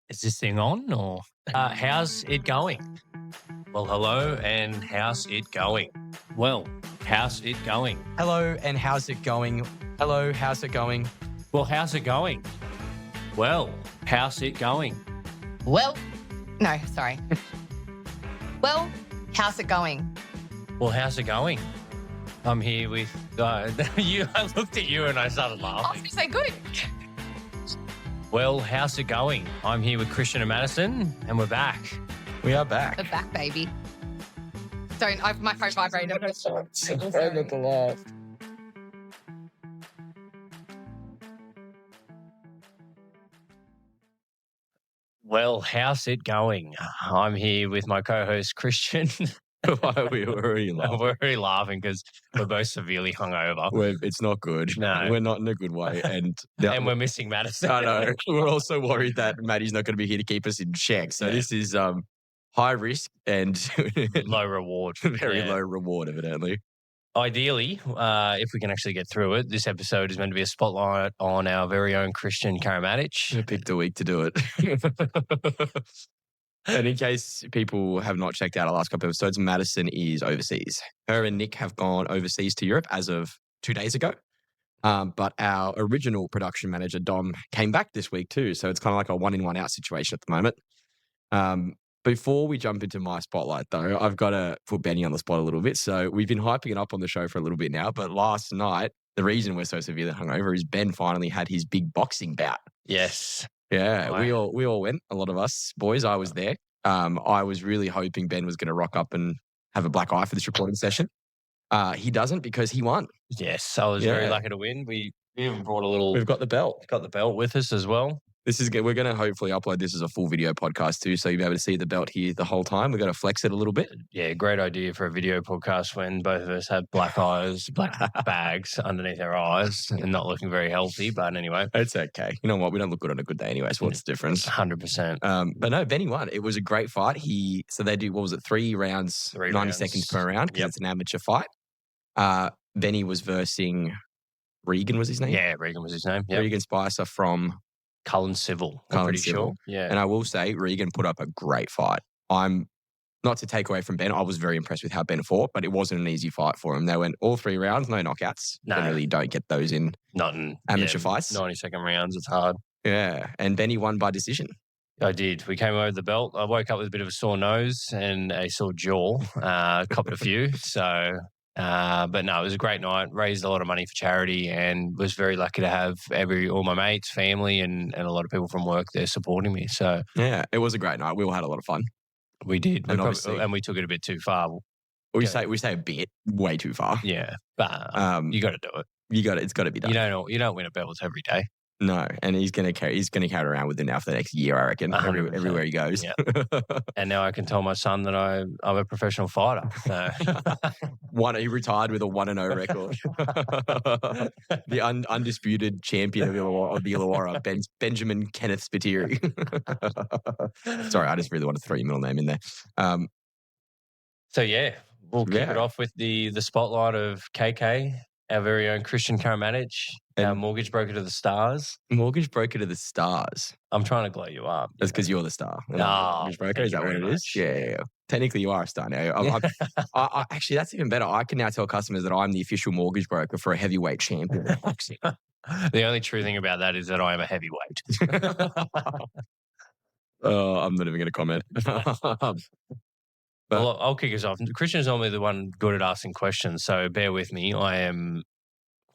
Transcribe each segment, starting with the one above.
Is this thing on or how's it going? Well, hello and how's it going? Well, how's it going? Hello, and how's it going? Hello, how's it going? Well, how's it going? Well, how's it going? Well, no, sorry. Well, how's it going? Well, how's it going? I'm here with you. I looked at you and I started I was laughing. going to say good. Well, how's it going? I'm here with Kristian and Madison, and we're back. We are back. We're back, baby. My phone vibrated. Try not to laugh. Well, how's it going? I'm here with my co-host Kristian. Why are we already laughing? We're already laughing because we're both severely hungover. It's not good. No. We're not in a good way. And And we're missing Madison. I know. We're also worried that Maddie's not going to be here to keep us in check. So this is high risk and Low reward. very Yeah. low reward, evidently. Ideally, if we can actually get through it, this episode is meant to be a spotlight on our very own Kristian Karamatic. I picked a week to do it. And in case people have not checked out our last couple of episodes, Madison is overseas. Her and Nick have gone overseas to Europe as of 2 days ago. But our original production manager, Dom, came back this week too. So it's kind of like a one in, one out situation at the moment. Before we jump into my spotlight, though, I've got to put Benny on the spot a little bit. So we've been hyping it up on the show for a little bit now. But last night, the reason we're so severely hungover is Ben finally had his big boxing bout. Yes. Yeah, Wow. we all went. A lot of us boys. I was there. I was really hoping Ben was going to rock up and have a black eye for this recording session. He doesn't because he won. Yes, I was very Yeah. lucky to win. We even brought a little... We've got the belt. got the belt with us as well. This is good. We're going to hopefully upload this as a full video podcast too, so you'll be able to see the belt here the whole time. We're going to flex it a little bit. Yeah, great idea for a video podcast when both of us have black eyes, black bags underneath our eyes and not looking very healthy. But anyway, It's okay. You know what? We don't look good on a good day anyway, so what's the difference? 100%. But no, Benny won. It was a great fight. So they do, what was it, 3 rounds, 90 rounds. seconds per round because Yep. it's an amateur fight. Benny was versing Regan was his name? Yeah, Regan was his name. Yeah, Regan Spicer from Cullen Civil. I'm Cullen pretty Civil. sure. Yeah. And I will say, Regan put up a great fight. I'm not to take away from Ben. I was very impressed with how Ben fought, but it wasn't an easy fight for him. They went all 3 rounds, no knockouts. No. Generally don't get those in Not in amateur fights. 90-second rounds. It's hard. Yeah. And Benny won by decision. I did. We came over the belt. I woke up with a bit of a sore nose and a sore jaw. Copped a few. So, but no, it was a great night. Raised a lot of money for charity and was very lucky to have all my mates, family, and a lot of people from work there supporting me. So Yeah. It was a great night. We all had a lot of fun. we did. And And we took it a bit too far. We Yeah. say a bit, way too far. Yeah, but You you got to do it. it's got to be done. You don't win a belt every day. No, and he's gonna carry it around with him now for the next year, I reckon. 100%. Everywhere he goes. Yeah. And now I can tell my son that I'm a professional fighter. So. He retired with a 1-0 record. The undisputed champion of the Illawarra, Benjamin Kenneth Spiteri. Sorry, I just really want to throw your middle name in there. So yeah, we'll kick Yeah. it off with the spotlight of KK, our very own Kristian Karamatic, our And- mortgage broker to the stars. Mortgage broker to the stars. I'm trying to glow you up. That's because you're the star. Oh, Mortgage broker, thank is you that what very it is? much. Yeah. Technically, you are a star now. Actually, that's even better. I can now tell customers that I'm the official mortgage broker for a heavyweight champion. The only true thing about that is that I am a heavyweight. I'm not even going to comment. But- Well, I'll kick us off. Christian's normally the one good at asking questions, so bear with me. I am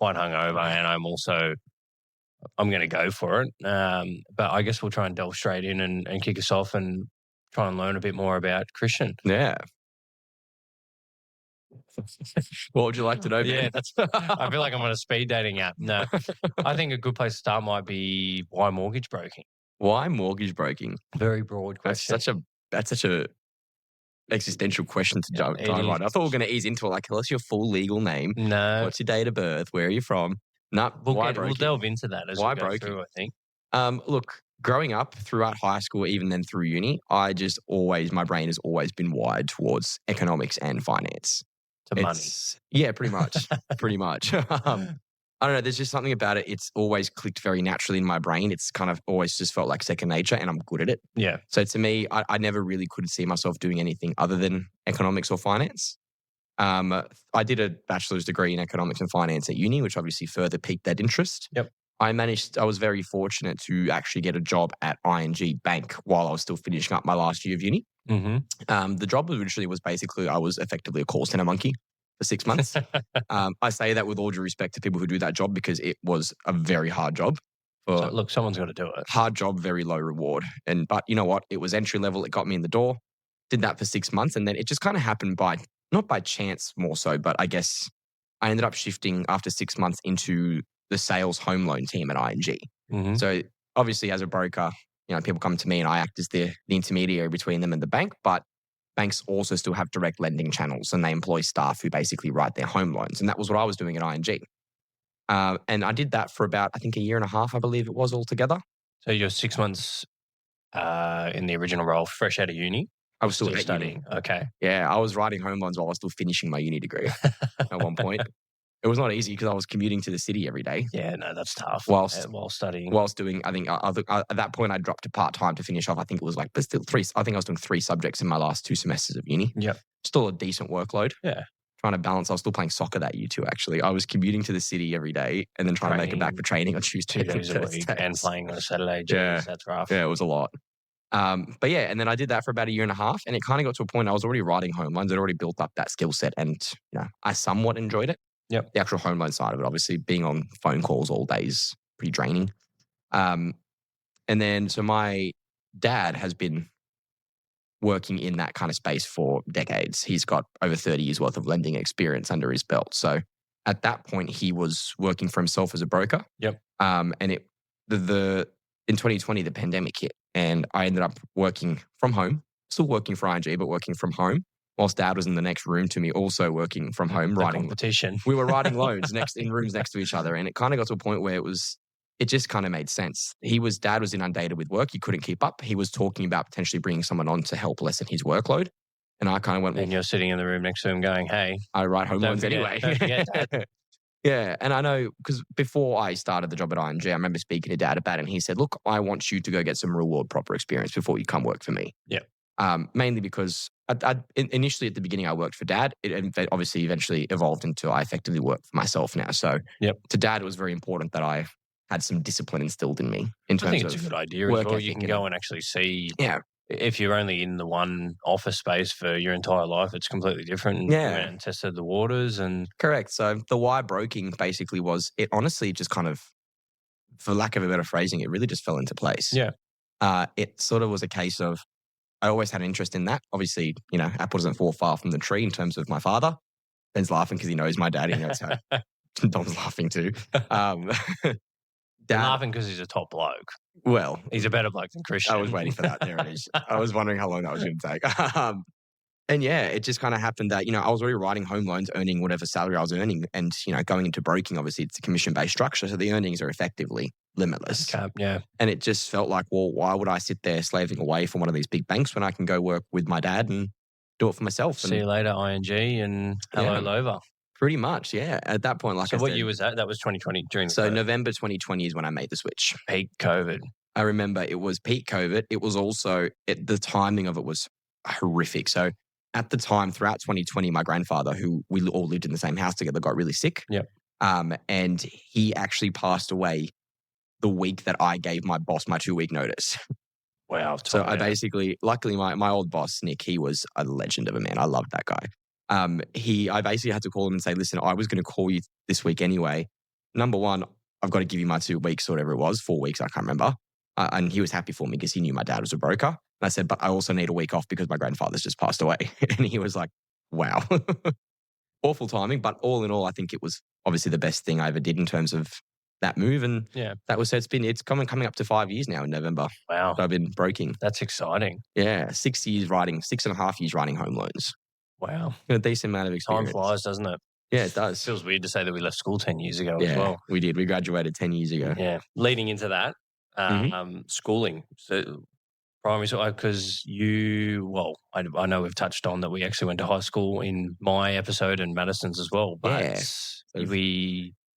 quite hungover, and I'm going to go for it. But I guess we'll try and delve straight in and kick us off and try and learn a bit more about Kristian. Yeah. What would you like to know, Ben? Yeah, I feel like I'm on a speed dating app. No, I think a good place to start might be why mortgage broking. Why mortgage broking? Very broad That's question. such a existential question to Yeah, dive it right. is. I thought we were going to ease into it. Like, tell us your full legal name. No, What's your date of birth? Where are you from? No, why we'll broking? delve into that as Why we go broking? through, I think. Look, growing up throughout high school, even then through uni, my brain has always been wired towards economics and finance. To money. Yeah, pretty much. Pretty much. I don't know. There's just something about it. It's always clicked very naturally in my brain. It's kind of always just felt like second nature, and I'm good at it. Yeah. So to me, I never really could see myself doing anything other than economics or finance. I did a bachelor's degree in economics and finance at uni, which obviously further piqued that interest. Yep. I was very fortunate to actually get a job at ING Bank while I was still finishing up my last year of uni. Mm-hmm. The job originally was basically, I was effectively a call center monkey for 6 months. I say that with all due respect to people who do that job because it was a very hard job. So, look, someone's got to do it. Hard job, very low reward. But you know what? It was entry level. It got me in the door. Did that for 6 months. And then it just kind of happened not by chance more so, but I guess I ended up shifting after 6 months into the sales home loan team at ING. Mm-hmm. So obviously as a broker, people come to me and I act as the intermediary between them and the bank, but banks also still have direct lending channels and they employ staff who basically write their home loans. And that was what I was doing at ING. And I did that for about, I think, a year and a half, I believe it was altogether. So you're 6 months in the original role, fresh out of uni? I was still studying. Uni. Okay. Yeah, I was writing home loans while I was still finishing my uni degree at one point. It was not easy because I was commuting to the city every day. Yeah, no, that's tough. While studying. Whilst doing, I think at that point I dropped to part-time to finish off. I think it was but still I think I was doing 3 subjects in my last 2 semesters of uni. Yeah. Still a decent workload. Yeah. Trying to balance. I was still playing soccer that year too, actually. I was commuting to the city every day and then trying to make it back for training on Tuesday 2 days a week and playing on a Saturday. Jeez, that's rough. Yeah, it was a lot. But yeah, and then I did that for about a year and a half and it kind of got to a point I was already writing home loans. I'd already built up that skill set and I somewhat enjoyed it. Yep. The actual home loan side of it, obviously being on phone calls all day is pretty draining. And then, so my dad has been working in that kind of space for decades. He's got over 30 years worth of lending experience under his belt. So at that point, he was working for himself as a broker. Yep. And in 2020, the pandemic hit and I ended up working from home, still working for ING, but working from home. Whilst dad was in the next room to me, also working from home, writing competition. We were writing loans in rooms next to each other. And it kind of got to a point where it just kind of made sense. Dad was inundated with work. He couldn't keep up. He was talking about potentially bringing someone on to help lessen his workload. And I kind of went, and you're sitting in the room next to him going, hey, I write home loans anyway. Don't forget, Dad. Yeah. And I know because before I started the job at ING, I remember speaking to dad about it. And he said, look, I want you to go get some real world proper experience before you come work for me. Yeah. Mainly because initially at the beginning I worked for dad. It obviously eventually evolved into I effectively work for myself now. So to dad, it was very important that I had some discipline instilled in me in terms of I think it's a good idea as well. You can go and actually see. Yeah. If you're only in the one office space for your entire life, it's completely different. Yeah. And tested the waters and. Correct. So the why broking basically was, it honestly just kind of, for lack of a better phrasing, it really just fell into place. Yeah. It sort of was a case of, I always had an interest in that. Obviously, apple doesn't fall far from the tree in terms of my father. Ben's laughing because he knows my dad. He knows how. Dom's laughing too. Dad, laughing because he's a top bloke. Well, he's a better bloke than Kristian. I was waiting for that. There it is. I was wondering how long that was going to take. And yeah, it just kind of happened that, I was already writing home loans, earning whatever salary I was earning. And, going into broking, obviously it's a commission-based structure. So the earnings are effectively limitless. Yeah. And it just felt like, well, why would I sit there slaving away from one of these big banks when I can go work with my dad and do it for myself? See you later, ING, and hello, Lover. Pretty much, yeah. At that point, like so what year was that? That was 2020 during So November 2020 is when I made the switch. Peak COVID. I remember it was peak COVID. It was also, the timing of it was horrific. So at the time, throughout 2020, my grandfather, who we all lived in the same house together, got really sick. Yep. And he actually passed away the week that I gave my boss my 2-week notice. Wow. So I basically, luckily my old boss, Nick, he was a legend of a man. I loved that guy. I basically had to call him and say, listen, I was going to call you this week anyway. Number one, I've got to give you my 2 weeks, or whatever it was, 4 weeks, I can't remember. And he was happy for me because he knew my dad was a broker. And I said, but I also need a week off because my grandfather's just passed away. And he was like, wow. Awful timing. But all in all, I think it was obviously the best thing I ever did in terms of that move. And that was, so it's coming up to 5 years now in November. Wow. So I've been broking. That's exciting. Yeah. 6.5 years writing home loans. Wow. A decent amount of experience. Time flies, doesn't it? Yeah, it does. It feels weird to say that we left school 10 years ago as well. We did. We graduated 10 years ago. Yeah. Leading into that, schooling. So primary school, because I know we've touched on that we actually went to high school in my episode and Madison's as well. But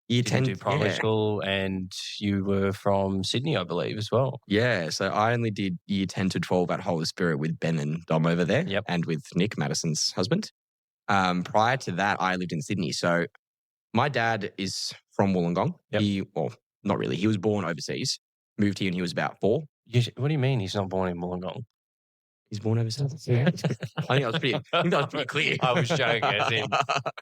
Year Did 10, do primary yeah. school, and you were from Sydney, I believe, as well. Yeah, so I only did year 10 to 12 at Holy Spirit with Ben and Dom over there, Yep. and with Nick, Madison's husband. Prior to that, I lived in Sydney. So my dad is from Wollongong. Yep. Well, not really. He was born overseas, moved here when he was about 4. What do you mean he's not born in Wollongong? He's born overseas. I think that was pretty clear. I was joking, as in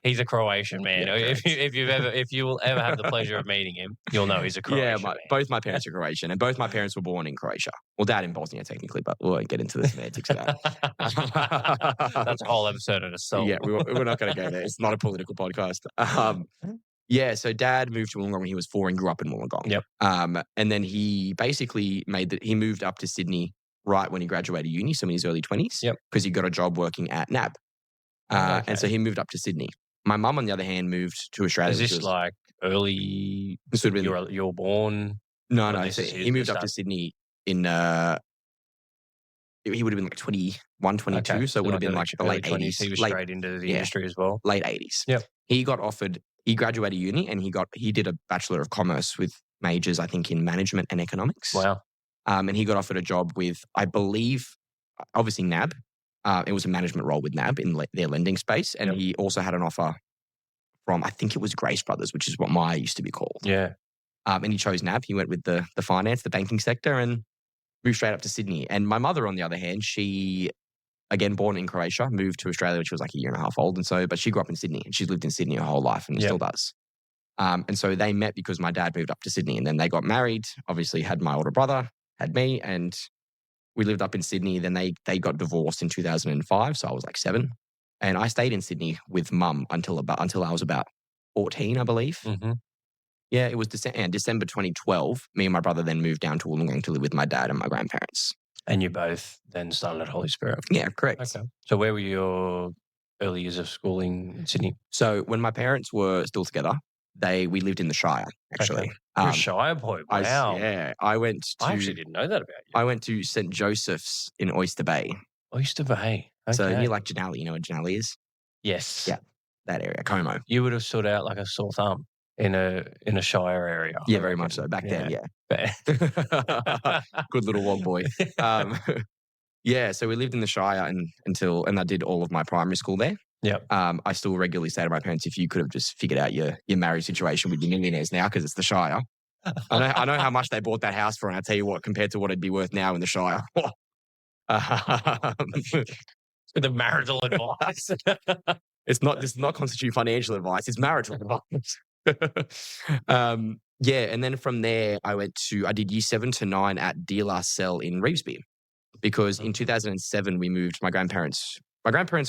he's a Croatian man. Yeah, If you will ever have the pleasure of meeting him, you'll know he's a Croatian man. Both my parents are Croatian, and both my parents were born in Croatia. Well, dad in Bosnia, technically, but we won't get into the semantics of that. That's a whole episode in itself. Yeah, we're not going to go there. It's not a political podcast. Yeah, so dad moved to Wollongong when he was 4 and grew up in Wollongong. Yep. And then he basically he moved up to Sydney right when he graduated uni, so in his early 20s. Yep. Because he got a job working at NAB. And so he moved up to Sydney. My mum, on the other hand, moved to Australia. Is this like early? This would have been, you're born? No. So he moved up to Sydney in he would have been like 21, 22. Okay. So it would have been like the late 20s. 80s. He was straight into the industry as well. Late 80s. Yep. He graduated uni and he did a Bachelor of Commerce with majors, I think, in management and economics. Wow. And he got offered a job with, I believe, obviously NAB. It was a management role with NAB in their lending space. And he also had an offer from, I think it was Grace Brothers, which is what Maya used to be called. Yeah. And he chose NAB. He went with the finance, the banking sector, and moved straight up to Sydney. And my mother, on the other hand, she, again, born in Croatia, moved to Australia when she was like a year and a half old. But she grew up in Sydney and she's lived in Sydney her whole life and still does. And so they met because my dad moved up to Sydney, and then they got married, obviously had my older brother, had me, and we lived up in Sydney. Then they got divorced in 2005. So I was like 7. And I stayed in Sydney with mum until I was about 14, I believe. Mm-hmm. Yeah, it was December 2012. Me and my brother then moved down to Wollongong to live with my dad and my grandparents. And you both then started at Holy Spirit? Yeah, correct. Okay. So where were your early years of schooling in Sydney? So when my parents were still together, we lived in the Shire, actually. Okay. You're a Shire boy. Wow. I went to... I actually didn't know that about you. I went to St. Joseph's in Oyster Bay. Oyster Bay. Okay. So near like Janali. You know what Janali is? Yes. Yeah, that area, Como. You would have stood out like a sore thumb in a Shire area. Yeah, very much so. Back then, yeah. Good little wog boy. Yeah, so we lived in the Shire and I did all of my primary school there. Yep. I still regularly say to my parents, if you could have just figured out your marriage situation with your millionaires now, because it's the Shire. I know how much they bought that house for, and I tell you what, compared to what it'd be worth now in the Shire. The marital advice. This does not constitute financial advice. It's marital advice. Yeah, and then from there, I did year 7 to 9 at De La Salle in Revesby, because in 2007 we moved. My grandparents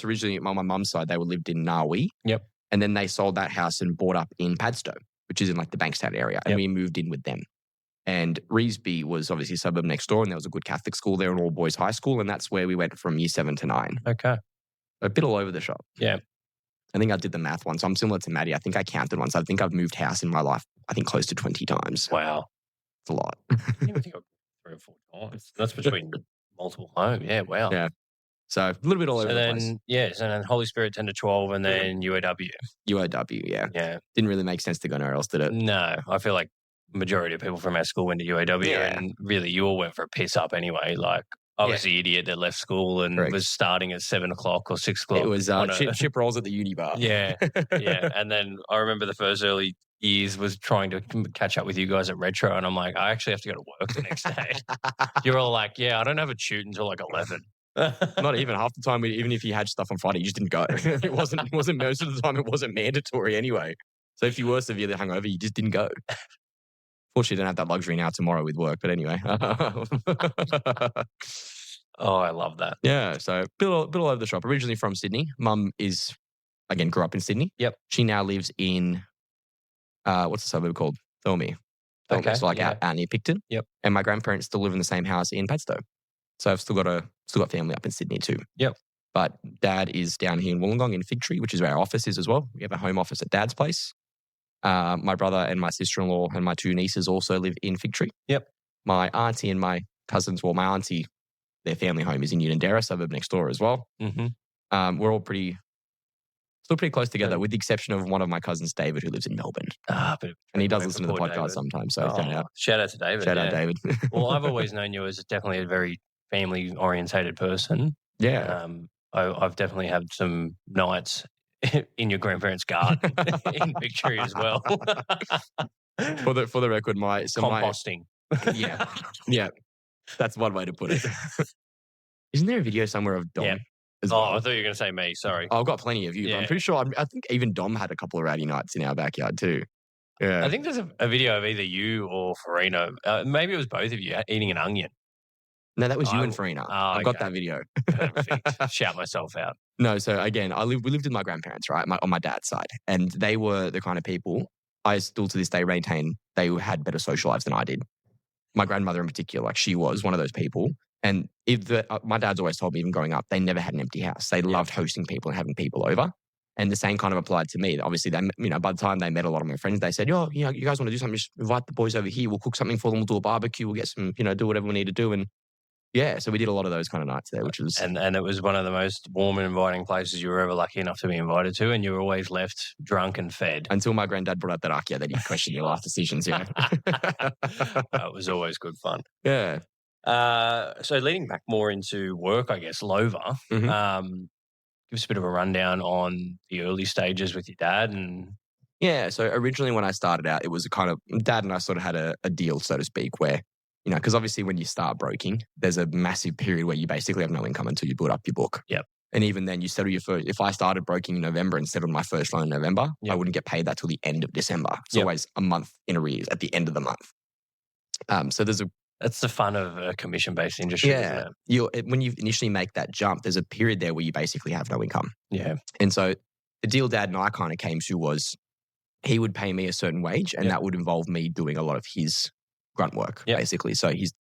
originally, on my mum's side, they were lived in Narwee. Yep. And then they sold that house and bought up in Padstow, which is in like the Bankstown area, and we moved in with them. And Revesby was obviously a suburb next door, and there was a good Catholic school there, an all boys high school, and that's where we went from year 7 to 9. Okay. A bit all over the shop. Yeah. I think I did the math once. I'm similar to Maddie. I think I counted once. I think I've moved house in my life, I think close to 20 times. Wow. It's a lot. I think I've 3 or 4 times. That's between multiple homes. Yeah, wow. Yeah. So a little bit all over the place. Yeah, so then Holy Spirit 10 to 12 and then UAW. UAW, yeah. Yeah. Didn't really make sense to go nowhere else, did it? No, I feel like majority of people from our school went to UAW and really you all went for a piss up anyway. Like I was the idiot that left school and was starting at 7 o'clock or 6 o'clock. It was chip rolls at the uni bar. Yeah, yeah. And then I remember the first early years was trying to catch up with you guys at Retro, and I'm like, I actually have to go to work the next day. You're all like, yeah, I don't have a shoot until like 11. Not even half the time. Even if you had stuff on Friday, you just didn't go. It wasn't most of the time. It wasn't mandatory anyway. So if you were severely hungover, you just didn't go. Fortunately, don't have that luxury now tomorrow with work. But anyway. Oh, I love that. Yeah. So bit all over the shop. Originally from Sydney. Mum grew up in Sydney. Yep. She now lives in what's the suburb called? Thorney. Okay. So out near Picton. Yep. And my grandparents still live in the same house in Padstow. So I've still got family up in Sydney too. Yep. But Dad is down here in Wollongong in Fig Tree, which is where our office is as well. We have a home office at Dad's place. My brother and my sister-in-law and my 2 nieces also live in Fig Tree. Yep. My auntie and my cousins, my auntie, their family home is in Unanderra, suburb next door as well. Mm-hmm. We're all pretty Still pretty close together, with the exception of one of my cousins, David, who lives in Melbourne. And he does listen to the podcast sometimes. So shout out to David. Shout out David. Well, I've always known you as definitely a very family orientated person. Yeah. I've definitely had some nights in your grandparents' garden in Victoria as well. For the record, composting. Yeah. That's one way to put it. Isn't there a video somewhere of Dom? Yeah. Well? I thought you were going to say me. Sorry. I've got plenty of you. Yeah. I'm pretty sure. I think even Dom had a couple of rowdy nights in our backyard too. Yeah. I think there's a video of either you or Farina. Maybe it was both of you eating an onion. No, that was you and Farina. I've got okay. that video. Perfect. Shout myself out. No, so again, we lived with my grandparents, right, on my dad's side. And they were the kind of people I still to this day maintain they had better social lives than I did. My grandmother in particular, like she was one of those people. And my dad's always told me, even growing up, they never had an empty house. They loved hosting people and having people over. And the same kind of applied to me. Obviously, by the time they met a lot of my friends, they said, "Oh, you guys want to do something? Just invite the boys over here. We'll cook something for them. We'll do a barbecue. We'll get some, do whatever we need to do." And yeah, so we did a lot of those kind of nights there, which was... And it was one of the most warm and inviting places you were ever lucky enough to be invited to, and you were always left drunk and fed. Until my granddad brought out that Arkia, then you question your life decisions, yeah. It was always good fun. Yeah. So leading back more into work, I guess, Lova, give us a bit of a rundown on the early stages with your dad. And yeah, so originally when I started out, it was a kind of... Dad and I sort of had a deal, so to speak, where... because obviously when you start broking, there's a massive period where you basically have no income until you build up your book. Yep. And even then, you settle your first... If I started broking in November and settled my first loan in November, I wouldn't get paid that till the end of December. It's always a month in arrears at the end of the month. So there's a... That's the fun of a commission-based industry, isn't it? When you initially make that jump, there's a period there where you basically have no income. Yeah. And so the deal Dad and I kind of came to was he would pay me a certain wage, and that would involve me doing a lot of his grunt work, basically. So his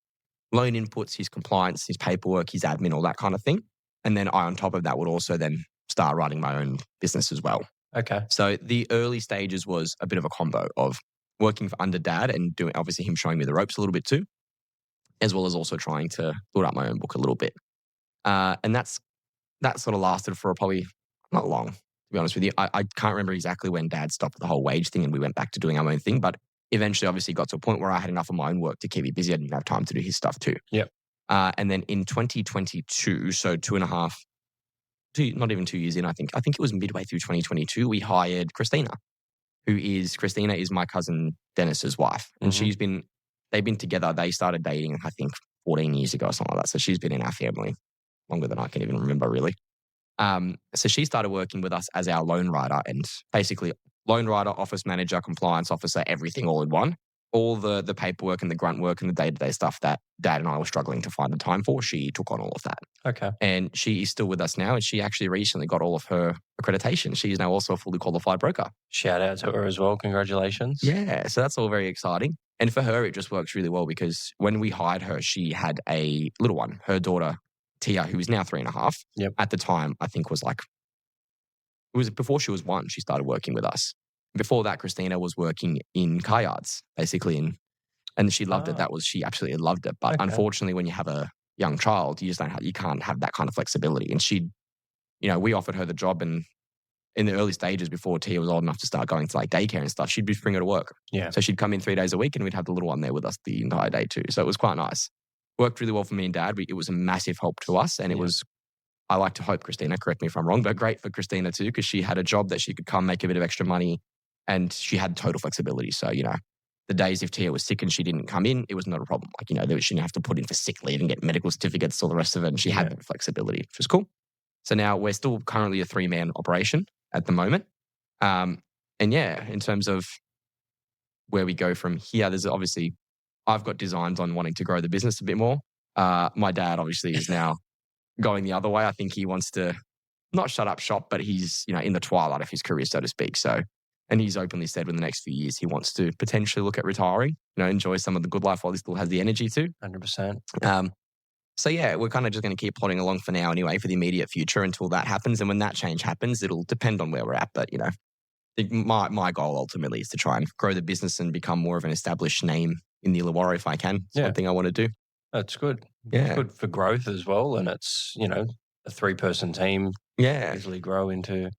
loan inputs, his compliance, his paperwork, his admin, all that kind of thing. And then I, on top of that, would also then start running my own business as well. Okay. So the early stages was a bit of a combo of working for under Dad and doing, obviously, him showing me the ropes a little bit too, as well as also trying to build up my own book a little bit. And that sort of lasted for probably not long, to be honest with you. I can't remember exactly when Dad stopped the whole wage thing and we went back to doing our own thing, but eventually obviously got to a point where I had enough of my own work to keep me busy. I didn't have time to do his stuff too. Yep. And then in 2022, so not even 2 years in, I think it was midway through 2022, we hired Christina is my cousin Dennis's wife. And they've been together. They started dating, I think 14 years ago or something like that. So she's been in our family longer than I can even remember really. So she started working with us as our loan writer, and basically loan writer, office manager, compliance officer, everything all in one. All the paperwork and the grunt work and the day-to-day stuff that Dad and I were struggling to find the time for, she took on all of that. Okay. And she is still with us now, and she actually recently got all of her accreditation. She is now also a fully qualified broker. Shout out to her as well. Congratulations. Yeah, so that's all very exciting. And for her, it just works really well because when we hired her, she had a little one. Her daughter, Tia, who is now 3.5, at the time, I think it was before she was 1, she started working with us. Before that, Christina was working in car yards, basically, and she loved it. She absolutely loved it. But unfortunately, when you have a young child, you can't have that kind of flexibility. And we offered her the job, and in the early stages before Tia was old enough to start going to like daycare and stuff, she'd bring her to work. Yeah. So she'd come in 3 days a week, and we'd have the little one there with us the entire day too. So it was quite nice. Worked really well for me and Dad. It was a massive help to us, and it was. I like to hope Christina, correct me if I'm wrong, but great for Christina too, because she had a job that she could come make a bit of extra money, and she had total flexibility. So, the days if Tia was sick and she didn't come in, it was not a problem. Like, she didn't have to put in for sick leave and get medical certificates, all the rest of it. And she had that flexibility, which was cool. So now we're still currently a 3-man operation at the moment. In terms of where we go from here, there's obviously, I've got designs on wanting to grow the business a bit more. My dad obviously is now going the other way. I think he wants to not shut up shop, but he's, in the twilight of his career, so to speak. So, and he's openly said in the next few years, he wants to potentially look at retiring, enjoy some of the good life while he still has the energy to. 100%. So yeah, we're kind of just going to keep plodding along for now anyway, for the immediate future until that happens. And when that change happens, it'll depend on where we're at. But, my goal ultimately is to try and grow the business and become more of an established name in the Illawarra if I can. It's one thing I want to do. That's good. Yeah. It's good for growth as well. And it's, a 3-person team. Yeah. Easily grow into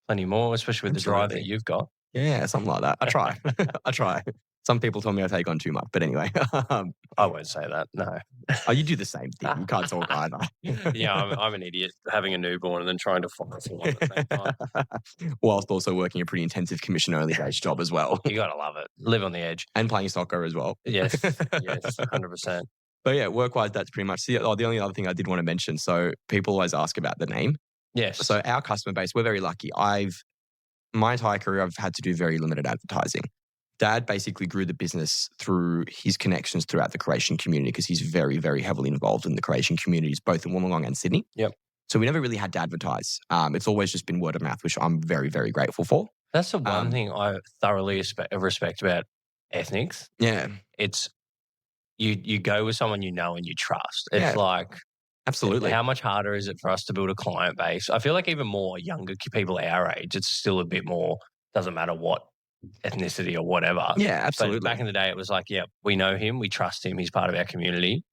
plenty more, especially with the drive that Absolutely. you've got. Yeah, something like that. I try. I try. Some people tell me I take on too much, but anyway. I won't say that. No. You do the same thing. You can't talk either. Yeah, I'm an idiot having a newborn and then trying to follow through at the same time. Whilst also working a pretty intensive commission early stage job as well. You got to love it. Live on the edge. And playing soccer as well. Yes, 100%. But yeah, work-wise, that's pretty much the only other thing I did want to mention. So people always ask about the name. Yes. So our customer base, we're very lucky. My entire career, I've had to do very limited advertising. Dad basically grew the business through his connections throughout the Croatian community because he's very, very heavily involved in the Croatian communities, both in Wollongong and Sydney. Yep. So we never really had to advertise. It's always just been word of mouth, which I'm very, very grateful for. That's the one thing I thoroughly respect about Ethnics. Yeah. It's you go with someone you know and you trust. It's like, absolutely. How much harder is it for us to build a client base? I feel like even more younger people our age, it's still a bit more, doesn't matter what ethnicity or whatever. Yeah, absolutely. But back in the day, it was like, yeah, we know him, we trust him, he's part of our community.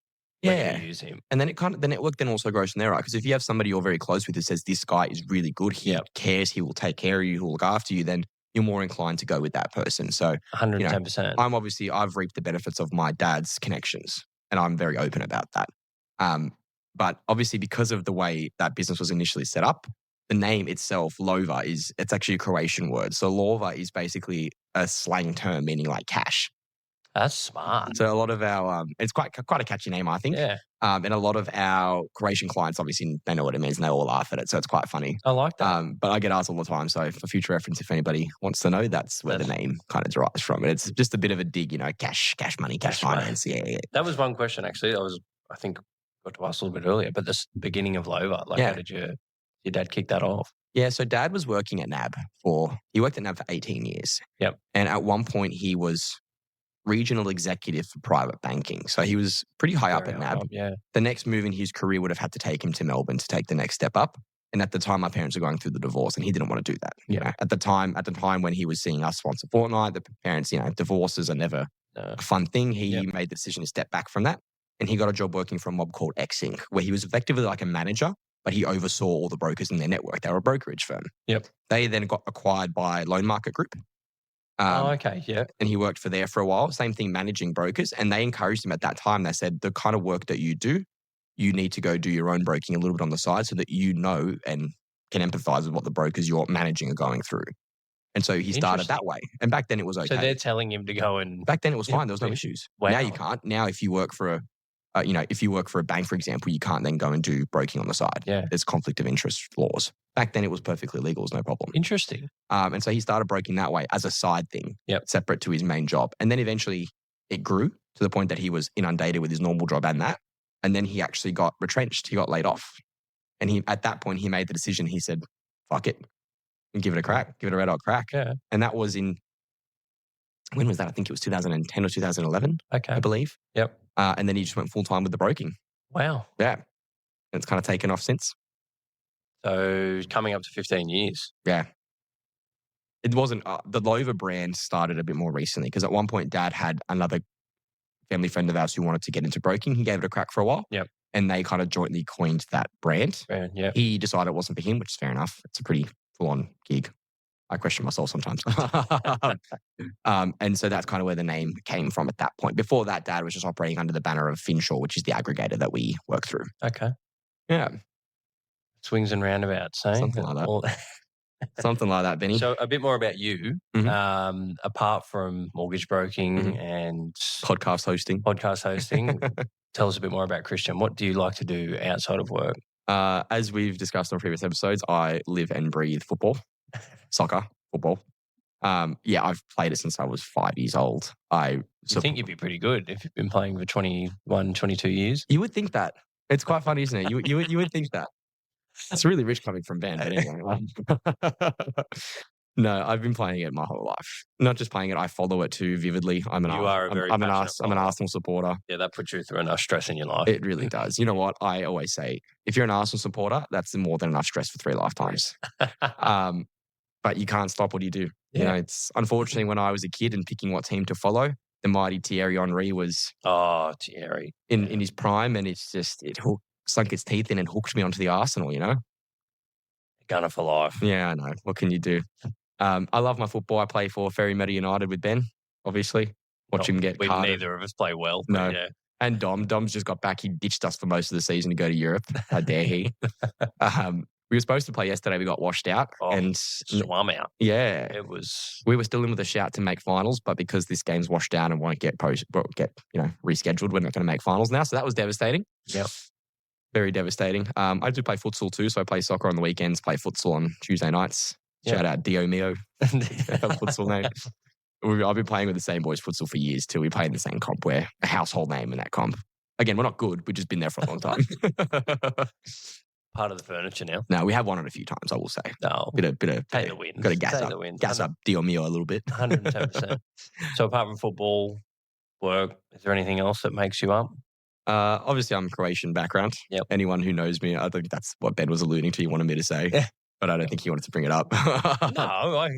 We're going to use him. And then the network then also grows from there, right? Because if you have somebody you're very close with who says this guy is really good, he cares, he will take care of you, he will look after you, then you're more inclined to go with that person. So 110%. I've reaped the benefits of my dad's connections and I'm very open about that. But obviously because of the way that business was initially set up, the name itself, Lova, it's actually a Croatian word. So Lova is basically a slang term meaning like cash. That's smart. So a lot of our, it's quite a catchy name, I think. Yeah. And a lot of our Croatian clients, obviously, they know what it means and they all laugh at it. So it's quite funny. I like that. But I get asked all the time. So for future reference, if anybody wants to know, that's where the name kind of derives from. And it's just a bit of a dig, cash money, cash finance. Yeah. That was one question, actually. I think, got to ask a little bit earlier, but this beginning of Lova, how did your dad kick that off? Yeah, so Dad was working at NAB he worked at NAB for 18 years. Yep. And at one point he was regional executive for private banking. So he was pretty high up at NAB. The next move in his career would have had to take him to Melbourne to take the next step up. And at the time, my parents were going through the divorce and he didn't want to do that. Yeah. At the time when he was seeing us once a fortnight, the parents, divorces are never a fun thing. He made the decision to step back from that. And he got a job working for a mob called X-Inc, where he was effectively like a manager, but he oversaw all the brokers in their network. They were a brokerage firm. Yep. They then got acquired by Loan Market Group. Okay, yeah. And he worked for there for a while. Same thing, managing brokers. And they encouraged him at that time. They said, the kind of work that you do, you need to go do your own broking a little bit on the side so that you know and can empathize with what the brokers you're managing are going through. And so he started that way. And back then it was okay. So they're telling him to go and... Back then it was fine. There was no issues. Wow. Now you can't. Now if you work for if you work for a bank, for example, you can't then go and do broking on the side. Yeah. There's conflict of interest laws. Back then it was perfectly legal. It was no problem. Interesting. And so he started broking that way as a side thing, separate to his main job. And then eventually it grew to the point that he was inundated with his normal job and that. And then he actually got retrenched. He got laid off. And at that point, he made the decision. He said, fuck it and give it a crack, give it a red hot crack. Yeah. And that was when was that? I think it was 2010 or 2011, I believe. Yep. And then he just went full time with the broking. Wow. Yeah. And it's kind of taken off since. So coming up to 15 years. Yeah. It wasn't, the Lova brand started a bit more recently because at one point Dad had another family friend of ours who wanted to get into broking. He gave it a crack for a while. Yep. And they kind of jointly coined that brand. Yeah. He decided it wasn't for him, which is fair enough. It's a pretty full-on gig. I question myself sometimes. And so that's kind of where the name came from at that point. Before that, Dad was just operating under the banner of Finsure, which is the aggregator that we work through. Okay. Yeah. Swings and roundabouts, eh? Something like that. Something like that, Benny. So a bit more about you. Mm-hmm. Apart from mortgage broking and podcast hosting, tell us a bit more about Kristian. What do you like to do outside of work? As we've discussed on previous episodes, I live and breathe football, soccer, football. I've played it since I was 5 years old. I think you'd be pretty good if you've been playing for 21, 22 years. You would think that. It's quite funny, isn't it? You would think that. It's really rich coming from Ben, but anyway. No, I've been playing it my whole life. Not just playing it, I follow it too vividly. I'm an Arsenal supporter. Yeah, that puts you through enough stress in your life. It really does. You know what? I always say, if you're an Arsenal supporter, that's more than enough stress for 3 lifetimes. But you can't stop what you do. Yeah. You know, it's unfortunately when I was a kid and picking what team to follow, the mighty Thierry Henry was Thierry in his prime, and it's just sunk its teeth in and hooked me onto the Arsenal, you know? Gunner for life. Yeah, I know. What can you do? I love my football. I play for Ferry Meadow United with Ben, obviously. Watch him get carded. Neither of us play well. No. Yeah. And Dom's just got back. He ditched us for most of the season to go to Europe. How dare he? We were supposed to play yesterday. We got washed out. And swum out. Yeah. It was. We were still in with a shout to make finals, but because this game's washed down and won't get rescheduled, we're not going to make finals now. So that was devastating. Yep. Very devastating. I do play futsal too. So I play soccer on the weekends, play futsal on Tuesday nights. Yep. Shout out Dio Mio. Futsal name. I've been playing with the same boys futsal for years too. We play in the same comp. We're a household name in that comp. Again, we're not good. We've just been there for a long time. Part of the furniture now. No, we have won it a few times, I will say. No. Bit of take the win. Got to gas up Dio Mio a little bit. 110%. So apart from football, work, is there anything else that makes you up? Obviously, I'm Croatian background. Yep. Anyone who knows me, I think that's what Ben was alluding to. He wanted me to say, but I don't think he wanted to bring it up. No, I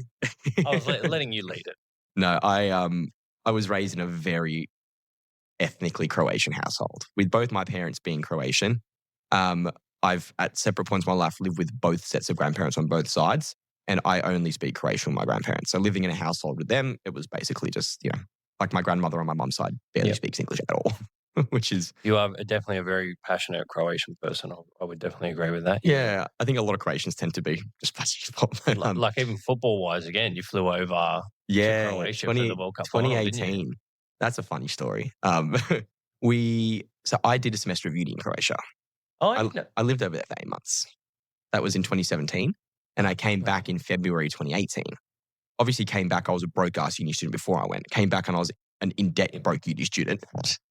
was letting you lead it. No, I was raised in a very ethnically Croatian household, with both my parents being Croatian. I've, at separate points in my life, lived with both sets of grandparents on both sides, and I only speak Croatian with my grandparents. So living in a household with them, it was basically just, like my grandmother on my mum's side barely speaks English at all, which is... You are definitely a very passionate Croatian person. I would definitely agree with that. Yeah, I think a lot of Croatians tend to be just passionate. Like even football-wise, again, you flew over to Croatia for the World Cup 2018. Final, didn't you? That's a funny story. So I did a semester of uni in Croatia. Oh, I lived over there for 8 months. That was in 2017. And I came back in February 2018. Obviously came back, I was a broke-ass uni student before I went. Came back and I was an in-debt broke uni student.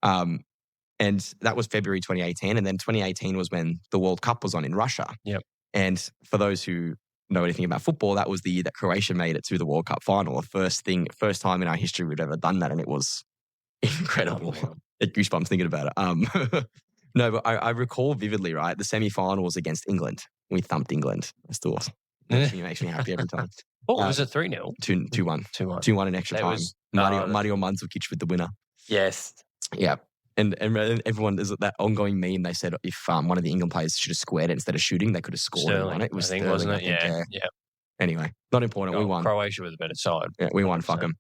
And that was February 2018. And then 2018 was when the World Cup was on in Russia. Yep. And for those who know anything about football, that was the year that Croatia made it to the World Cup final. The first time in our history we'd ever done that. And it was incredible. Get goosebumps thinking about it. No, but I recall vividly, right? The semi-final was against England. We thumped England. It still makes me happy every time. Oh, was it 3-0? 2-1. 2-1 in extra time. Mario Mandzukic with the winner. Yes. Yeah. And everyone, there's that ongoing meme. They said if one of the England players should have squared it instead of shooting, they could have scored on it. It was Sterling, wasn't it? Yeah. Anyway, not important. We won. Croatia was a better side. Yeah, we won. Fuck them.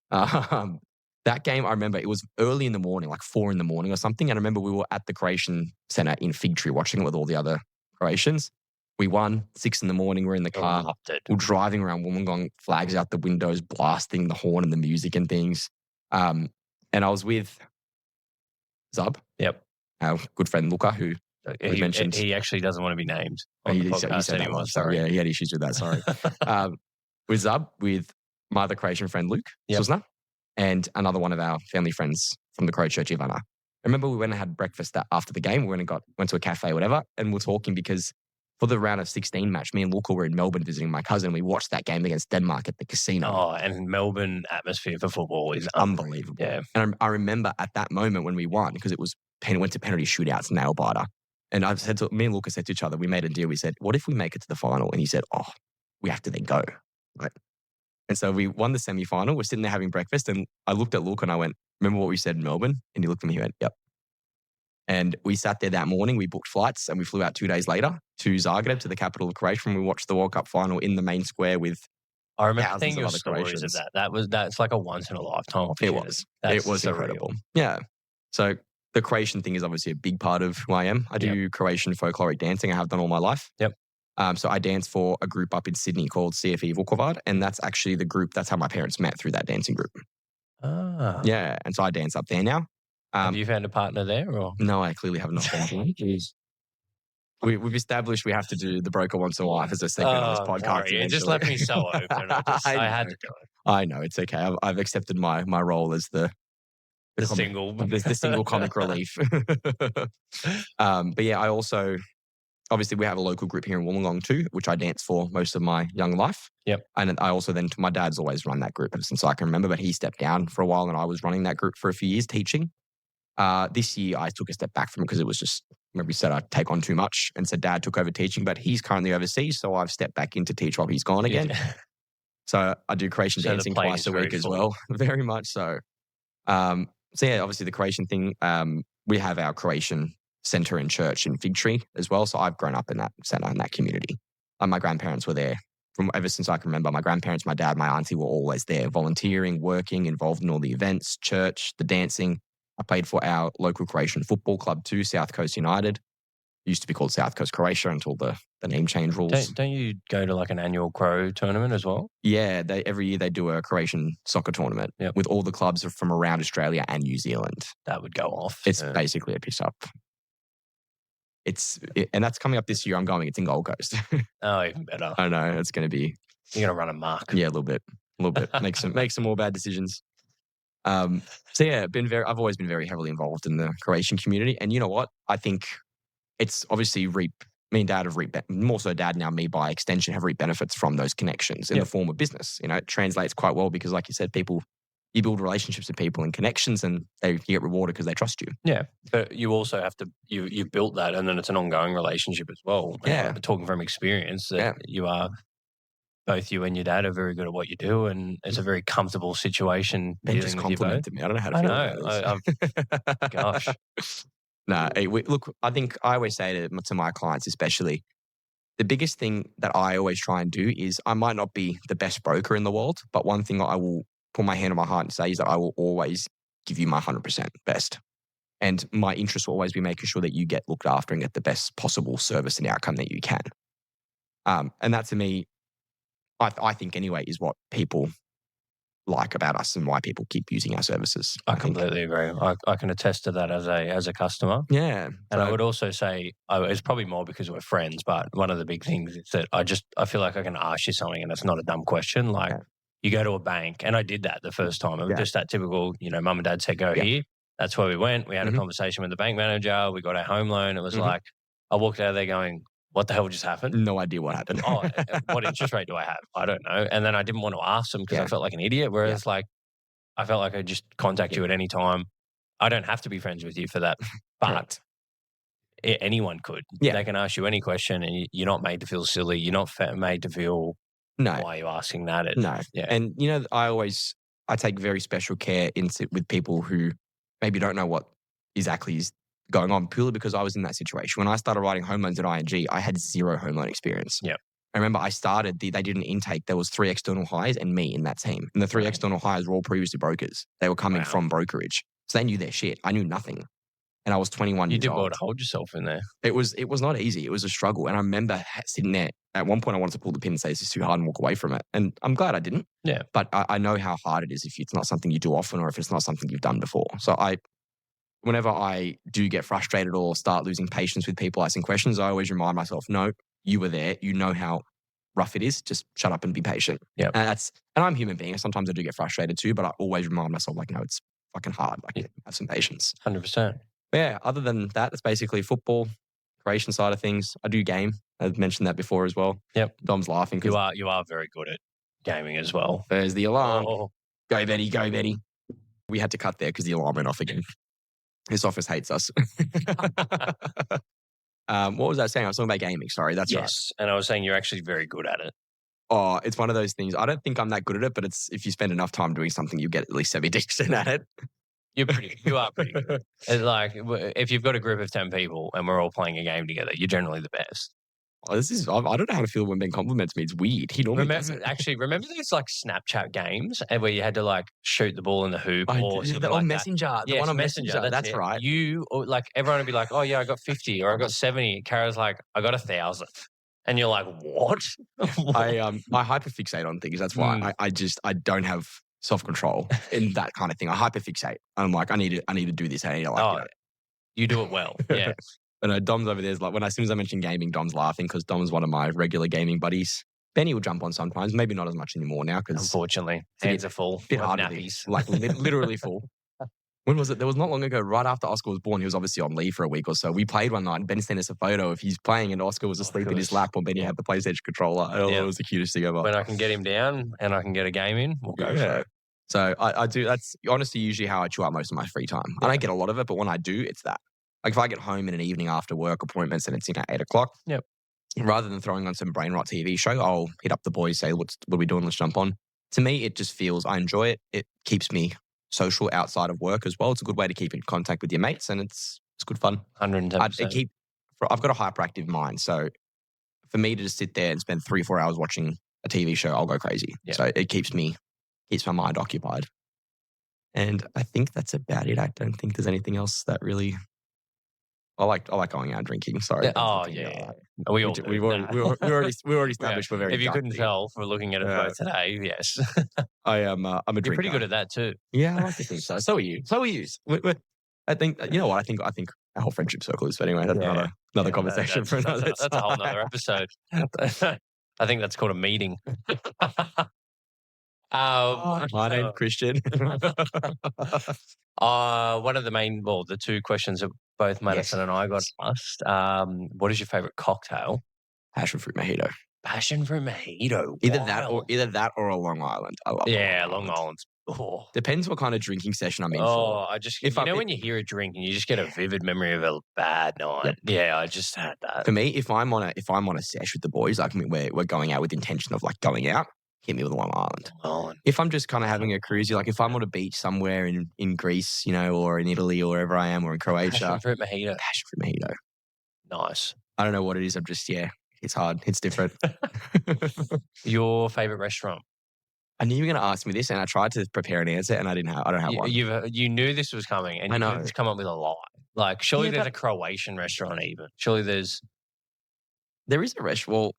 That game, I remember it was early in the morning, like 4 a.m. or something. And I remember we were at the Croatian Centre in Fig Tree watching it with all the other Croatians. We won 6 a.m. We're in the car. We're driving around Wollongong, flags out the windows, blasting the horn and the music and things. And I was with Zub. Yep. Our good friend Luca, who we mentioned. He actually doesn't want to be named. He said anymore. Sorry. Yeah, he had issues with that. Sorry. With Zub, with my other Croatian friend Luke Susna, and another one of our family friends from the Crow Church, Ivana. I remember we went and had breakfast after the game. We went to a cafe, whatever, and we're talking because for the round of 16 match, me and Luca were in Melbourne visiting my cousin. We watched that game against Denmark at the casino. Oh, and Melbourne atmosphere for football is unbelievable. Yeah. And I remember at that moment when we won, because it went to penalty shootouts, nail biter. And me and Luca said to each other, we made a deal. We said, what if we make it to the final? And he said, we have to then go. Right. And so we won the semi-final. We're sitting there having breakfast. And I looked at Luca and I went, remember what we said in Melbourne? And he looked at me and he went, yep. And we sat there that morning. We booked flights and we flew out 2 days later to Zagreb, to the capital of Croatia. And we watched the World Cup final in the main square with I remember seeing your stories of that. That's like a once in a lifetime opportunity. It was incredible. Yeah. So the Croatian thing is obviously a big part of who I am. I do Croatian folkloric dancing. I have done all my life. Yep. So I dance for a group up in Sydney called CFE Vukovar, and that's actually the group. That's how my parents met, through that dancing group. Ah. Yeah, and so I dance up there now. Have you found a partner there, or no? I clearly have not. We've established we have to do the broker once in a while as a segment on this podcast. Sorry, it just left me so open. I had to do it. I know, it's okay. I've accepted my role as the single comic relief. But yeah, I also. Obviously, we have a local group here in Wollongong too, which I danced for most of my young life. Yep. And I also then, my dad's always run that group since I can remember, but he stepped down for a while and I was running that group for a few years teaching. This year, I took a step back from it because it was just, maybe said I'd take on too much. And so dad took over teaching, but he's currently overseas. So I've stepped back in to teach while he's gone again. Yeah. So I do Croatian dancing twice a week as well. Very much so. So yeah, obviously the Croatian thing, we have our Croatian centre and church in Fig Tree as well. So I've grown up in that centre and that community. My grandparents were there from ever since I can remember. My grandparents, my dad, my auntie were always there, volunteering, working, involved in all the events, church, the dancing. I played for our local Croatian football club too, South Coast United. It used to be called South Coast Croatia until the name change rules. Don't you go to like an annual Crow tournament as well? Yeah, every year they do a Croatian soccer tournament with all the clubs from around Australia and New Zealand. That would go off. It's basically a piss up. And that's coming up this year. I'm going. It's in Gold Coast. Oh, even better. I know it's going to be. You're going to run a mark. Yeah, a little bit. Make some more bad decisions. So yeah, I've always been very heavily involved in the Croatian community, and you know what? I think it's obviously me and Dad have reaped, more so Dad now, me by extension, have reaped benefits from those connections in the form of business. You know, it translates quite well because, like you said, you build relationships with people and connections, and you get rewarded because they trust you. Yeah, but you also have to you've built that, and then it's an ongoing relationship as well. Yeah, talking from experience, that you are. Both you and your dad are very good at what you do, and it's a very comfortable situation. Ben just complimented me. I don't know how to feel about this. Gosh. No, look, I think I always say to my clients especially, the biggest thing that I always try and do is I might not be the best broker in the world, but one thing I will put my hand on my heart and say is that I will always give you my 100% best. And my interest will always be making sure that you get looked after and get the best possible service and outcome that you can. And that to me, I think anyway, is what people like about us and why people keep using our services. I completely agree. I can attest to that as a customer. Yeah. And I would also say it's probably more because we're friends, but one of the big things is that I feel like I can ask you something and it's not a dumb question. Like you go to a bank, and I did that the first time. It was just that typical, mum and dad said, go here. That's where we went. We had a conversation with the bank manager. We got our home loan. It was like, I walked out of there going, what the hell just happened? No idea what happened. What interest rate do I have? I don't know. And then I didn't want to ask them because I felt like an idiot. Whereas I felt like I could just contact you at any time. I don't have to be friends with you for that, but anyone could. Yeah. They can ask you any question, and you're not made to feel silly. You're not made to feel, why are you asking that? No. Yeah. And, I take very special care with people who maybe don't know what exactly is going on, purely because I was in that situation. When I started writing home loans at ING, I had zero home loan experience. Yeah. I remember I started, they did an intake. There was 3 external hires and me in that team. And the 3 external hires were all previously brokers. They were coming from brokerage. So they knew their shit. I knew nothing. And I was 21 years old. You did well to hold yourself in there. It was not easy. It was a struggle. And I remember sitting there. At one point, I wanted to pull the pin and say, this is too hard and walk away from it. And I'm glad I didn't. Yeah. But I know how hard it is if it's not something you do often or if it's not something you've done before. So whenever I do get frustrated or start losing patience with people asking questions, I always remind myself, no, you were there. You know how rough it is. Just shut up and be patient. Yeah. And I'm a human being. Sometimes I do get frustrated too, but I always remind myself, no, it's fucking hard. Have some patience. 100%. But yeah, other than that, it's basically football, Croatian side of things. I do game. I've mentioned that before as well. Yep. Dom's laughing. You are very good at gaming as well. There's the alarm. Oh. Go, Betty. Go, Betty. We had to cut there because the alarm went off again. His office hates us. What was I saying? I was talking about gaming. Sorry, that's right. Yes, and I was saying you're actually very good at it. Oh, it's one of those things. I don't think I'm that good at it, but it's if you spend enough time doing something, you get at least semi-decent at it. You are pretty good. It's like if you've got a group of 10 people and we're all playing a game together, you're generally the best. Oh, I don't know how to feel when Ben compliments me. It's weird. He normally remember these like Snapchat games where you had to shoot the ball in the hoop or something like Messenger. That. The one on Messenger. That's right. Everyone would be like, oh yeah, I got 50 or I got 70. Kara's like, I got 1,000. And you're like, what? I hyperfixate on things. That's why I don't have self-control in that kind of thing. I hyperfixate. I'm like, I need to do this. I need to it. You do it well. Yeah. But Dom's over there's as soon as I mention gaming, Dom's laughing because Dom's one of my regular gaming buddies. Benny will jump on sometimes, maybe not as much anymore now because unfortunately, hands are full. Bit hard nappies, literally full. When was it? There was not long ago, right after Oscar was born. He was obviously on leave for a week or so. We played one night and Ben sent us a photo of he's playing and Oscar was asleep in his lap when Benny had the PlayStation controller. It was the cutest thing ever. When I can get him down and I can get a game in, we'll go for it. So I do. That's honestly usually how I chew up most of my free time. I don't get a lot of it, but when I do, it's that. Like if I get home in an evening after work appointments and it's 8 o'clock, rather than throwing on some brain rot TV show, I'll hit up the boys, say, what are we doing? Let's jump on. To me, it just feels, I enjoy it. It keeps me social outside of work as well. It's a good way to keep in contact with your mates and it's good fun. 110%. I've got a hyperactive mind. So for me to just sit there and spend 3 or 4 hours watching a TV show, I'll go crazy. Yeah. So it keeps my mind occupied. And I think that's about it. I don't think there's anything else that really. I like going out drinking. Sorry. Yeah. We all do. We've already established we're very. If you couldn't drunk. tell from looking at it both today, yes. I'm a drinker. You're pretty good at that too. Yeah, I like to think so. So are you. I think you know what I think our whole friendship circle is. But anyway, that's another conversation for another. That's a whole nother episode. I think that's called a meeting. My name's Kristian. One of the two questions that both Madison and I got asked. What is your favorite cocktail? Passion fruit mojito. Passion fruit mojito. Either that or a Long Island. I love Long Island. Oh. Depends what kind of drinking session I'm in for. Oh, when you hear a drink and you just get a vivid memory of a bad night. Yep. Yeah, I just had that. For me, if I'm on a sesh with the boys, like we're going out with intention of like going out, hit me with a Long Island. If I'm just kind of having a cruisey, like if I'm on a beach somewhere in Greece, or in Italy or wherever I am, or in Croatia. Passion fruit mojito. Nice. I don't know what it is. It's hard. It's different. Your favorite restaurant? I knew you were going to ask me this, and I tried to prepare an answer, and I don't have one. You knew this was coming, and you could come up with a lie. Like, surely there's a Croatian restaurant even. Surely there is a restaurant. Well,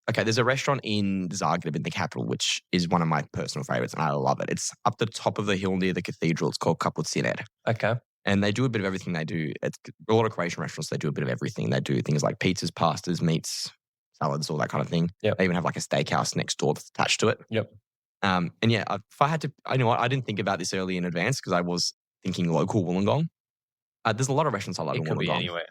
okay, there's a restaurant in Zagreb, in the capital, which is one of my personal favorites, and I love it. It's up the top of the hill near the cathedral. It's called Kapuciner. Okay. And they do a bit of everything. They do a lot of Croatian restaurants. They do a bit of everything. They do things like pizzas, pastas, meats, salads, all that kind of thing. Yep. They even have like a steakhouse next door that's attached to it. Yep. And yeah, if I had to, I know what, I didn't think about this early in advance because I was thinking local Wollongong. There's a lot of restaurants I love in Wollongong. It could be anywhere.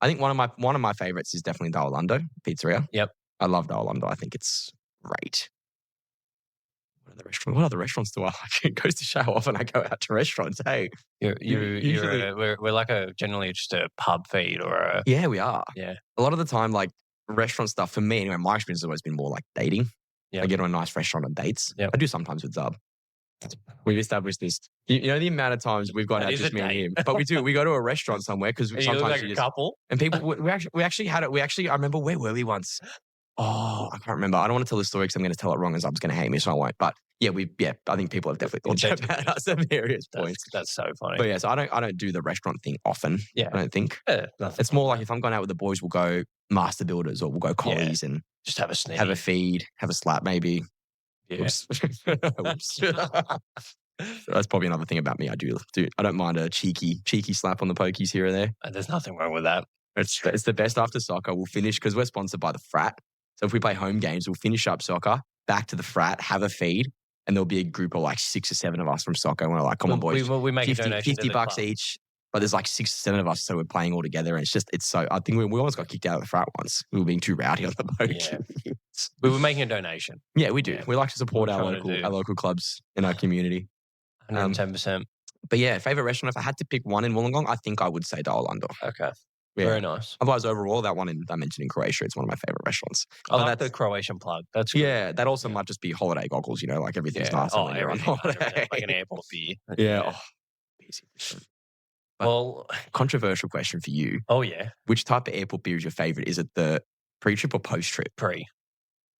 I think one of my favorites is definitely Daolando Pizzeria. Yep. I love Daolando. I think it's great. What other restaurants do I like? It goes to show how often I go out to restaurants. Hey, we're like generally just a pub feed or a. Yeah, we are. Yeah. A lot of the time, like restaurant stuff for me, anyway, my experience has always been more like dating. Yeah. I get on a nice restaurant on dates. Yep. I do sometimes with Zub. We've established this. You know the amount of times we've gone out just me and him, but we do. We go to a restaurant somewhere because sometimes like a couple. And people, we actually had it. I remember where were we once? Oh, I can't remember. I don't want to tell the story because I'm going to tell it wrong and Zub's going to hate me, so I won't. But yeah, I think people have definitely thought about us at various points. That's so funny. But yeah, so I don't do the restaurant thing often. Yeah, I don't think. Yeah, it's more like if I'm going out with the boys, we'll go Master Builders or we'll go Collies and just have a sniff, have a feed, have a slap maybe. Yeah. That's probably another thing about me. I don't mind a cheeky slap on the pokies here or there. There's nothing wrong with that. It's the best after soccer. We'll finish because we're sponsored by the frat. So if we play home games, we'll finish up soccer, back to the frat, have a feed, and there'll be a group of like 6 or 7 of us from soccer. And we're like, come on, boys. We make 50, a donation $50 each. But there's like 6 or 7 of us, so we're playing all together. And I think we almost got kicked out of the frat once. We were being too rowdy on the boat. Yeah. We were making a donation. Yeah, we do. Yeah. We like to support our local clubs in our community. 110%. But yeah, favorite restaurant. If I had to pick one in Wollongong, I think I would say Daolando. Okay. Yeah. Very nice. Otherwise, overall, that one I mentioned in Croatia, it's one of my favorite restaurants. I like the Croatian plug. That's good. Yeah, that also might just be holiday goggles, like everything's nice. Oh, everything, like an airport beer. Yeah. Easy. Well, controversial question for you. Oh, yeah. Which type of airport beer is your favorite? Is it the pre-trip or post-trip? Pre.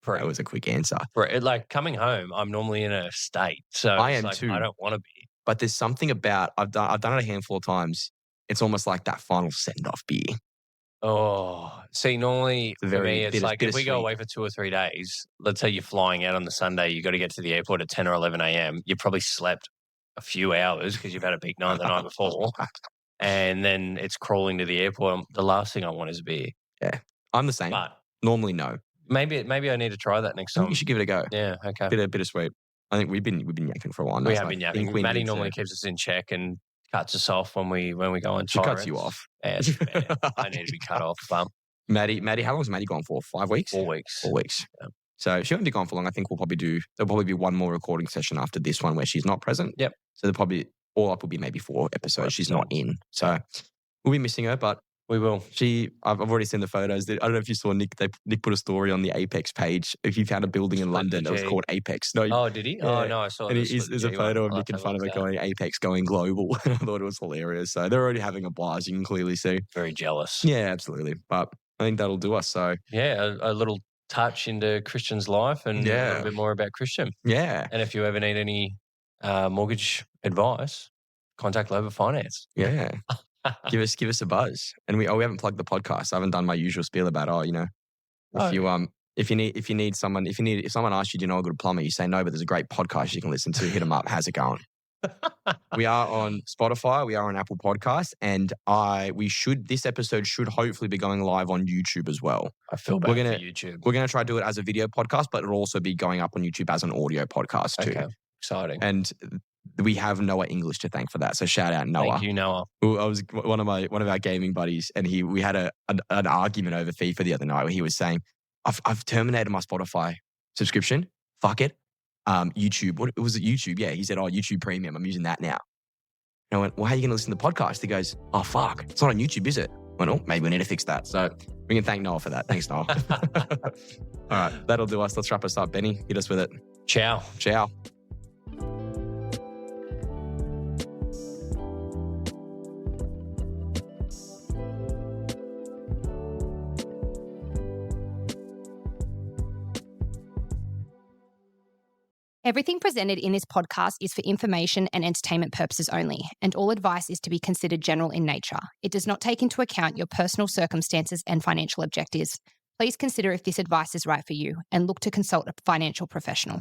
That was a quick answer. Like coming home, I'm normally in a state. So I am too. I don't want to be. But there's something about, I've done it a handful of times. It's almost like that final send-off beer. Oh, see, normally for me, it's like if we go away for 2 or 3 days, let's say you're flying out on the Sunday, you got to get to the airport at 10 or 11 a.m. You probably slept a few hours because you've had a big night the night before. And then it's crawling to the airport. The last thing I want is a beer. Yeah, I'm the same. But normally, no. Maybe I need to try that next time. You should give it a go. Yeah, okay. Bittersweet. I think we've been yakking for a while now. We have been yakking. Maddie normally keeps us in check and cuts us off when we go on. She cuts you off. Yeah, I need to be cut off. Maddie, how long has Maddie gone for? 5 weeks? 4 weeks. 4 weeks. Yeah. So she won't be gone for long. I think there'll probably be one more recording session after this one where she's not present. Yep. So there'll probably, all up will be maybe 4 episodes. She's not in. So we'll be missing her, but we will. I've already seen the photos. I don't know if you saw Nick. Nick put a story on the Apex page. If you found a building in London, it was called Apex. No, oh, did he? Yeah. Oh, no, I saw it. And there's a photo of Nick in front of it going Apex, going global. I thought it was hilarious. So they're already having a blast. You can clearly see. Very jealous. Yeah, absolutely. But think that'll do us. So Yeah, a little touch into Christian's life and a Yeah. little bit more about Christian. yeah, And if you ever need any mortgage advice, contact Lover Finance. yeah. give us a buzz. And we haven't plugged the podcast. I haven't done my usual spiel about if someone asks you, do you know a good plumber? You say no, but there's a great podcast you can listen to. Hit them up. How's it going? We are on Spotify. We are on Apple Podcasts, and this episode should hopefully be going live on YouTube as well. I feel bad for YouTube. We're gonna try to do it as a video podcast, but it'll also be going up on YouTube as an audio podcast too. Okay, exciting. And we have Noah English to thank for that. So shout out Noah. Thank you, Noah. Who I was one of our gaming buddies, and we had an argument over FIFA the other night where he was saying, I've terminated my Spotify subscription. Fuck it. YouTube. What was it? YouTube. Yeah. He said, oh, YouTube Premium. I'm using that now. And I went, well, how are you going to listen to the podcast? He goes, oh, fuck. It's not on YouTube, is it? I went, oh, maybe we need to fix that. So we can thank Noah for that. Thanks, Noah. All right. That'll do us. Let's wrap us up. Benny, hit us with it. Ciao. Ciao. Everything presented in this podcast is for information and entertainment purposes only, and all advice is to be considered general in nature. It does not take into account your personal circumstances and financial objectives. Please consider if this advice is right for you and look to consult a financial professional.